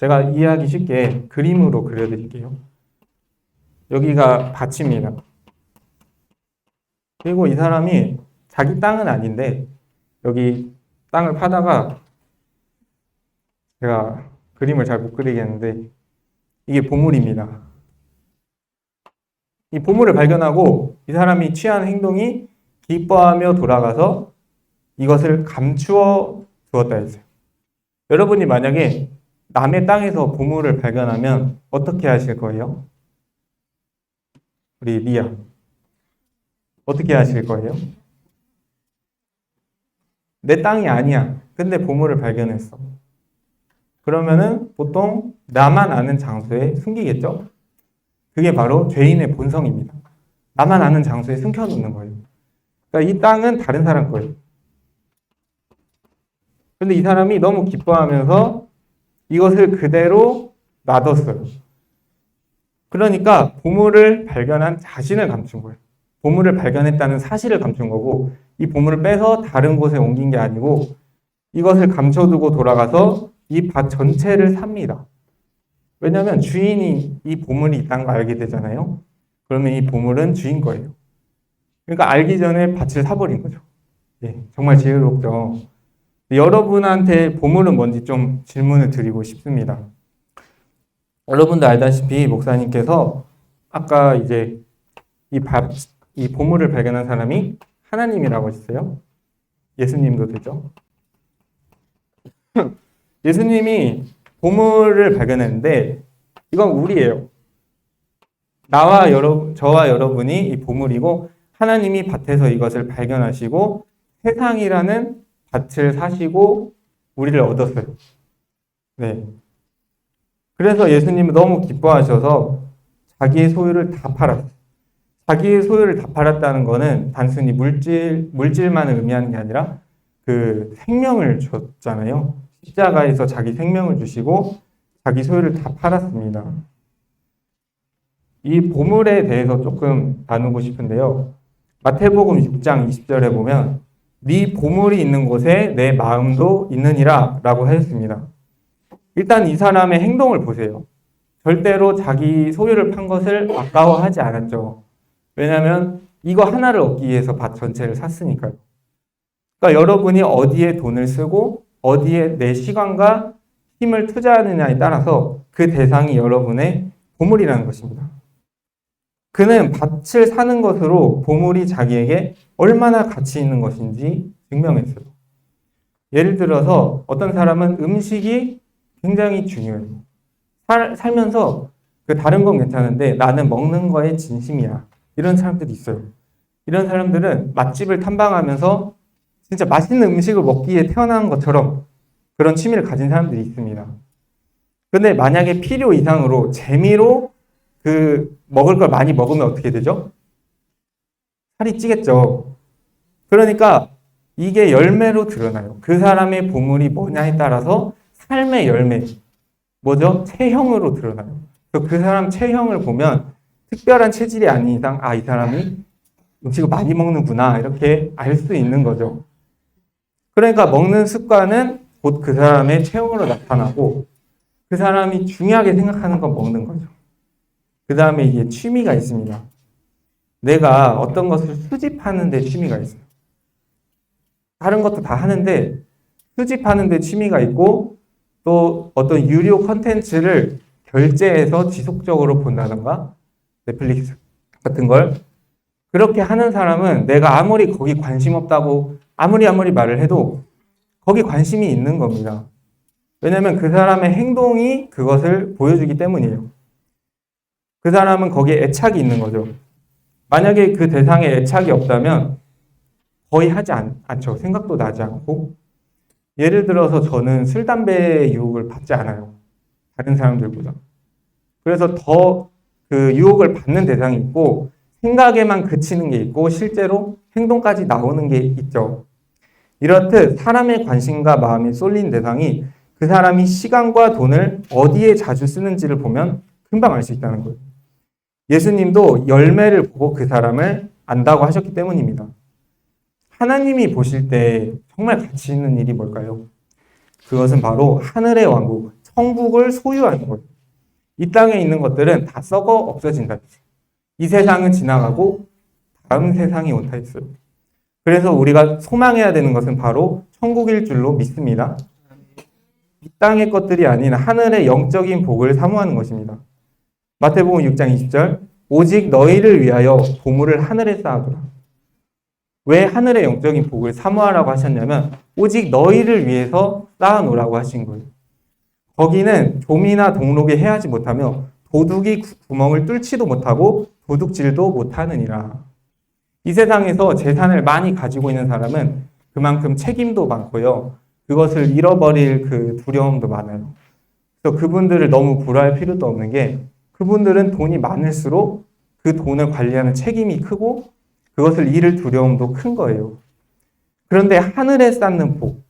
제가 이해하기 쉽게 그림으로 그려드릴게요. 여기가 밭입니다. 그리고 이 사람이 자기 땅은 아닌데 여기 땅을 파다가, 제가 그림을 잘 못 그리겠는데 이게 보물입니다. 이 보물을 발견하고 이 사람이 취한 행동이 기뻐하며 돌아가서 이것을 감추어 두었다 했어요. 여러분이 만약에 남의 땅에서 보물을 발견하면 어떻게 하실 거예요? 우리 리아, 어떻게 하실 거예요? 내 땅이 아니야. 근데 보물을 발견했어. 그러면은 보통 나만 아는 장소에 숨기겠죠? 그게 바로 죄인의 본성입니다. 나만 아는 장소에 숨겨놓는 거예요. 그러니까 이 땅은 다른 사람 거예요. 근데 이 사람이 너무 기뻐하면서 이것을 그대로 놔뒀어요. 그러니까 보물을 발견한 자신을 감춘 거예요. 보물을 발견했다는 사실을 감춘 거고, 이 보물을 빼서 다른 곳에 옮긴 게 아니고 이것을 감춰두고 돌아가서 이 밭 전체를 삽니다. 왜냐하면 주인이 이 보물이 있다는 걸 알게 되잖아요. 그러면 이 보물은 주인 거예요. 그러니까 알기 전에 밭을 사버린 거죠. 예, 정말 지혜롭죠. 여러분한테 보물은 뭔지 좀 질문을 드리고 싶습니다. 여러분도 알다시피 목사님께서 아까 이제 이 보물을 발견한 사람이 하나님이라고 했어요. 예수님도 되죠. 예수님이 보물을 발견했는데 이건 우리예요. 저와 여러분이 이 보물이고, 하나님이 밭에서 이것을 발견하시고 세상이라는 밭을 사시고 우리를 얻었어요. 네. 그래서 예수님은 너무 기뻐하셔서 자기의 소유를 다 팔았어요. 자기의 소유를 다 팔았다는 거는 단순히 물질만을 의미하는 게 아니라 그 생명을 줬잖아요. 십자가에서 자기 생명을 주시고 자기 소유를 다 팔았습니다. 이 보물에 대해서 조금 나누고 싶은데요. 마태복음 6장 20절에 보면 네 보물이 있는 곳에 내 마음도 있느니라 라고 하였습니다. 일단 이 사람의 행동을 보세요. 절대로 자기 소유를 판 것을 아까워하지 않았죠. 왜냐하면 이거 하나를 얻기 위해서 밭 전체를 샀으니까요. 그러니까 여러분이 어디에 돈을 쓰고 어디에 내 시간과 힘을 투자하느냐에 따라서 그 대상이 여러분의 보물이라는 것입니다. 그는 밭을 사는 것으로 보물이 자기에게 얼마나 가치 있는 것인지 증명했어요. 예를 들어서 어떤 사람은 음식이 굉장히 중요해요. 살면서 그 다른 건 괜찮은데 나는 먹는 거에 진심이야. 이런 사람들이 있어요. 이런 사람들은 맛집을 탐방하면서 진짜 맛있는 음식을 먹기 위해 태어난 것처럼 그런 취미를 가진 사람들이 있습니다. 근데 만약에 필요 이상으로 재미로 그 먹을 걸 많이 먹으면 어떻게 되죠? 살이 찌겠죠. 그러니까 이게 열매로 드러나요. 그 사람의 보물이 뭐냐에 따라서 삶의 열매, 뭐죠? 체형으로 드러나요. 그 사람 체형을 보면 특별한 체질이 아닌 이상, 이 사람이 음식을 많이 먹는구나, 이렇게 알 수 있는 거죠. 그러니까 먹는 습관은 곧 그 사람의 체형으로 나타나고, 그 사람이 중요하게 생각하는 건 먹는 거죠. 그 다음에 이게 취미가 있습니다. 내가 어떤 것을 수집하는 데 취미가 있어요. 다른 것도 다 하는데 수집하는 데 취미가 있고, 또 어떤 유료 컨텐츠를 결제해서 지속적으로 본다던가 넷플릭스 같은 걸 그렇게 하는 사람은 내가 아무리 거기 관심 없다고 아무리 말을 해도 거기 관심이 있는 겁니다. 왜냐하면 그 사람의 행동이 그것을 보여주기 때문이에요. 그 사람은 거기에 애착이 있는 거죠. 만약에 그 대상에 애착이 없다면 거의 하지 않죠. 생각도 나지 않고. 예를 들어서 저는 술, 담배의 유혹을 받지 않아요. 다른 사람들보다. 그래서 더 그 유혹을 받는 대상이 있고 생각에만 그치는 게 있고 실제로 행동까지 나오는 게 있죠. 이렇듯 사람의 관심과 마음이 쏠린 대상이 그 사람이 시간과 돈을 어디에 자주 쓰는지를 보면 금방 알 수 있다는 거예요. 예수님도 열매를 보고 그 사람을 안다고 하셨기 때문입니다. 하나님이 보실 때 정말 가치 있는 일이 뭘까요? 그것은 바로 하늘의 왕국, 천국을 소유하는 거예요. 이 땅에 있는 것들은 다 썩어 없어진다. 이 세상은 지나가고 다음 세상이 온다 했어요. 그래서 우리가 소망해야 되는 것은 바로 천국일 줄로 믿습니다. 이 땅의 것들이 아닌 하늘의 영적인 복을 사모하는 것입니다. 마태복음 6장 20절 오직 너희를 위하여 보물을 하늘에 쌓아두라. 왜 하늘의 영적인 복을 사모하라고 하셨냐면 오직 너희를 위해서 쌓아놓으라고 하신 거예요. 거기는 좀이나 동록이 해하지 못하며 도둑이 구멍을 뚫지도 못하고 도둑질도 못하느니라. 이 세상에서 재산을 많이 가지고 있는 사람은 그만큼 책임도 많고요. 그것을 잃어버릴 그 두려움도 많아요. 그래서 그분들을 너무 불화할 필요도 없는 게 그분들은 돈이 많을수록 그 돈을 관리하는 책임이 크고 그것을 잃을 두려움도 큰 거예요. 그런데 하늘에 쌓는 복,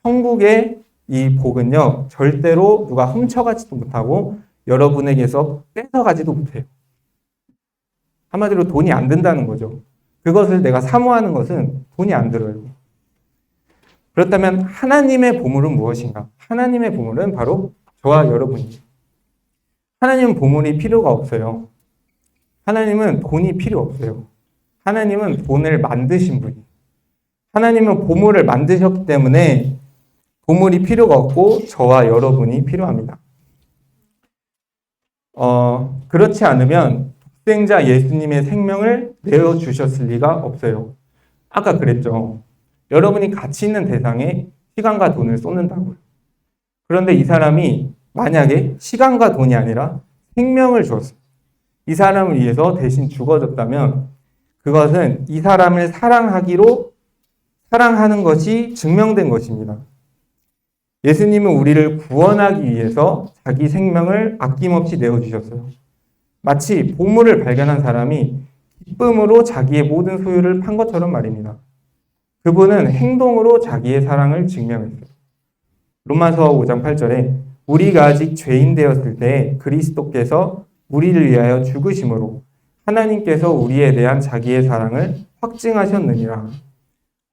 천국의 이 복은요, 절대로 누가 훔쳐가지도 못하고 여러분에게서 뺏어가지도 못해요. 한마디로 돈이 안 든다는 거죠. 그것을 내가 사모하는 것은 돈이 안 들어요. 그렇다면 하나님의 보물은 무엇인가? 하나님의 보물은 바로 저와 여러분이에요. 하나님은 보물이 필요가 없어요. 하나님은 돈이 필요 없어요. 하나님은 돈을 만드신 분이에요. 하나님은 보물을 만드셨기 때문에 보물이 필요가 없고 저와 여러분이 필요합니다. 그렇지 않으면 독생자 예수님의 생명을 내어주셨을 리가 없어요. 아까 그랬죠. 여러분이 가치 있는 대상에 시간과 돈을 쏟는다고요. 그런데 이 사람이 만약에 시간과 돈이 아니라 생명을 주었어요. 이 사람을 위해서 대신 죽어줬다면 그것은 이 사람을 사랑하는 것이 증명된 것입니다. 예수님은 우리를 구원하기 위해서 자기 생명을 아낌없이 내어주셨어요. 마치 보물을 발견한 사람이 기쁨으로 자기의 모든 소유를 판 것처럼 말입니다. 그분은 행동으로 자기의 사랑을 증명했어요. 로마서 5장 8절에 우리가 아직 죄인 되었을 때 그리스도께서 우리를 위하여 죽으심으로 하나님께서 우리에 대한 자기의 사랑을 확증하셨느니라.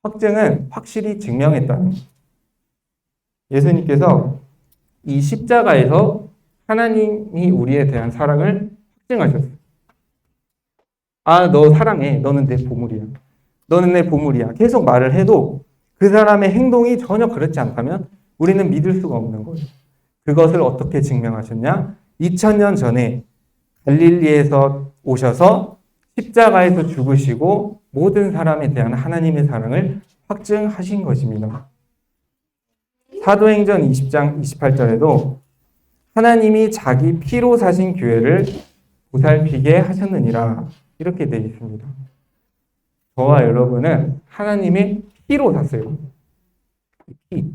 확증은 확실히 증명했다는 거예요. 예수님께서 이 십자가에서 하나님이 우리에 대한 사랑을 확증하셨어요. 아, 너 사랑해. 너는 내 보물이야. 너는 내 보물이야. 계속 말을 해도 그 사람의 행동이 전혀 그렇지 않다면 우리는 믿을 수가 없는 거예요. 그것을 어떻게 증명하셨냐? 2000년 전에 갈릴리에서 오셔서 십자가에서 죽으시고 모든 사람에 대한 하나님의 사랑을 확증하신 것입니다. 사도행전 20장 28절에도 하나님이 자기 피로 사신 교회를 보살피게 하셨느니라 이렇게 되어 있습니다. 저와 여러분은 하나님의 피로 샀어요. 피.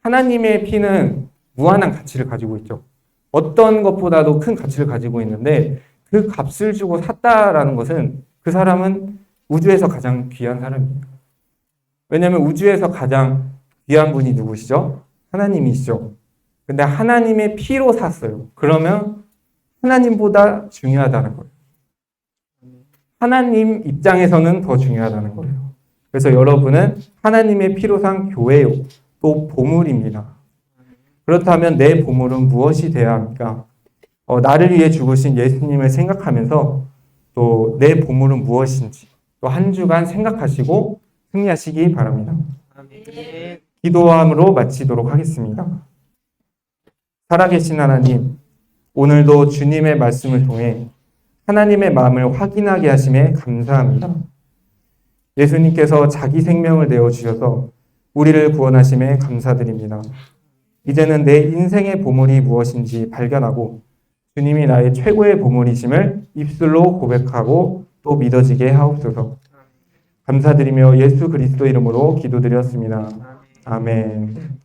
하나님의 피는 무한한 가치를 가지고 있죠. 어떤 것보다도 큰 가치를 가지고 있는데 그 값을 주고 샀다라는 것은 그 사람은 우주에서 가장 귀한 사람입니다. 왜냐하면 우주에서 가장 귀한 분이 누구시죠? 하나님이시죠. 근데 하나님의 피로 샀어요. 그러면 하나님보다 중요하다는 거예요. 하나님 입장에서는 더 중요하다는 거예요. 그래서 여러분은 하나님의 피로 산 교회요. 또 보물입니다. 그렇다면 내 보물은 무엇이 되어야 합니까? 나를 위해 죽으신 예수님을 생각하면서 또 내 보물은 무엇인지 또 한 주간 생각하시고 승리하시기 바랍니다. 기도함으로 마치도록 하겠습니다. 살아계신 하나님, 오늘도 주님의 말씀을 통해 하나님의 마음을 확인하게 하심에 감사합니다. 예수님께서 자기 생명을 내어주셔서 우리를 구원하심에 감사드립니다. 이제는 내 인생의 보물이 무엇인지 발견하고 주님이 나의 최고의 보물이심을 입술로 고백하고 또 믿어지게 하옵소서. 감사드리며 예수 그리스도 이름으로 기도드렸습니다. 아멘.